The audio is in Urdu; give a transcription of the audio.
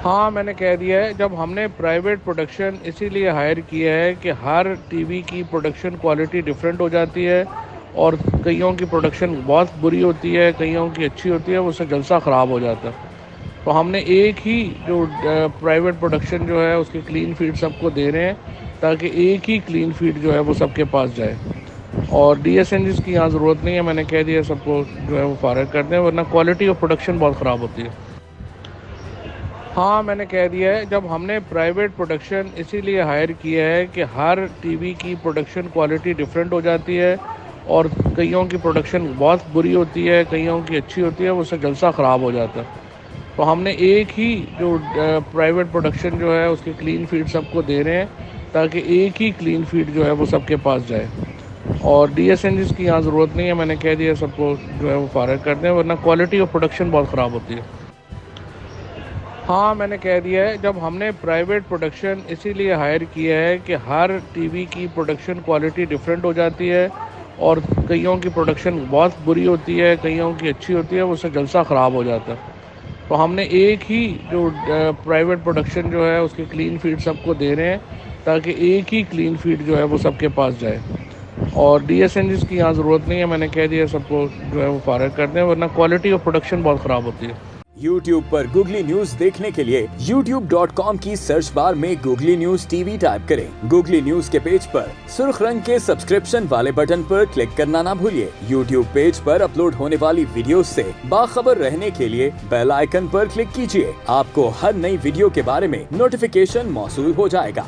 ہاں میں نے کہہ دیا ہے، جب ہم نے پرائیویٹ پروڈکشن اسی لیے ہائر کیا ہے کہ ہر ٹی وی کی پروڈکشن کوالٹی ڈیفرنٹ ہو جاتی ہے، اور کئیوں کی پروڈکشن بہت بری ہوتی ہے، کئیوں کی اچھی ہوتی ہے، اس سے جلسہ خراب ہو جاتا ہے۔ تو ہم نے ایک ہی جو پرائیویٹ پروڈکشن جو ہے اس کی کلین فیڈ سب کو دے رہے ہیں، تاکہ ایک ہی کلین فیڈ جو ہے وہ سب کے پاس جائے، اور ڈی ایس این جیز کی یہاں ضرورت نہیں ہے۔ میں نے کہہ دیا سب کو جو ہے وہ فارغ کر دیں، ورنہ کوالٹی آف پروڈکشن بہت خراب ہوتی ہے۔ ہاں میں نے کہہ دیا ہے، جب ہم نے پرائیویٹ پروڈکشن اسی لیے ہائر کیا ہے کہ ہر ٹی وی کی پروڈکشن کوالٹی ڈیفرنٹ ہو جاتی ہے، اور کئیوں کی پروڈکشن بہت بری ہوتی ہے، کئیوں کی اچھی ہوتی ہے، اس سے جلسہ خراب ہو جاتا ہے۔ تو ہم نے ایک ہی جو پرائیویٹ پروڈکشن جو ہے اس کی کلین فیڈ سب کو دے رہے ہیں، تاکہ ایک ہی کلین فیڈ جو ہے وہ سب کے پاس جائے، اور ڈی ایس این جیز کی یہاں ضرورت نہیں ہے۔ میں نے کہہ دیا سب کو جو ہے وہ فارغ کر دیں، ورنہ کوالٹی آف پروڈکشن بہت خراب ہوتی ہے۔ ہاں میں نے کہہ دیا ہے، جب ہم نے پرائیویٹ پروڈکشن اسی لیے ہائر کیا ہے کہ ہر ٹی وی کی پروڈکشن کوالٹی ڈیفرنٹ ہو جاتی ہے، اور کئیوں کی پروڈکشن بہت بری ہوتی ہے، کئیوں کی اچھی ہوتی ہے، اس سے جلسہ خراب ہو جاتا ہے۔ تو ہم نے ایک ہی جو پرائیویٹ پروڈکشن جو ہے اس کی کلین فیڈ سب کو دے رہے ہیں، تاکہ ایک ہی کلین فیڈ جو ہے وہ سب کے پاس جائے، اور ڈی ایس این جیز کی یہاں ضرورت نہیں ہے۔ میں نے کہہ دیا سب کو جو ہے وہ فارغ کر دیں، ورنہ کوالٹی آف پروڈکشن بہت خراب ہوتی ہے۔ یوٹیوب پر گوگلی نیوز دیکھنے کے لیے youtube.com کی سرچ بار میں googly news T V type کریں۔ گوگلی نیوز کے پیج پر سرخ رنگ کے سبسکرپشن والے بٹن پر کلک کرنا نہ بھولیے۔ یوٹیوب پیج پر اپلوڈ ہونے والی ویڈیوز سے باخبر رہنے کے لیے بیل آئیکن پر کلک کیجیے۔ آپ کو ہر نئی ویڈیو کے بارے میں نوٹیفیکیشن موصول ہو جائے گا۔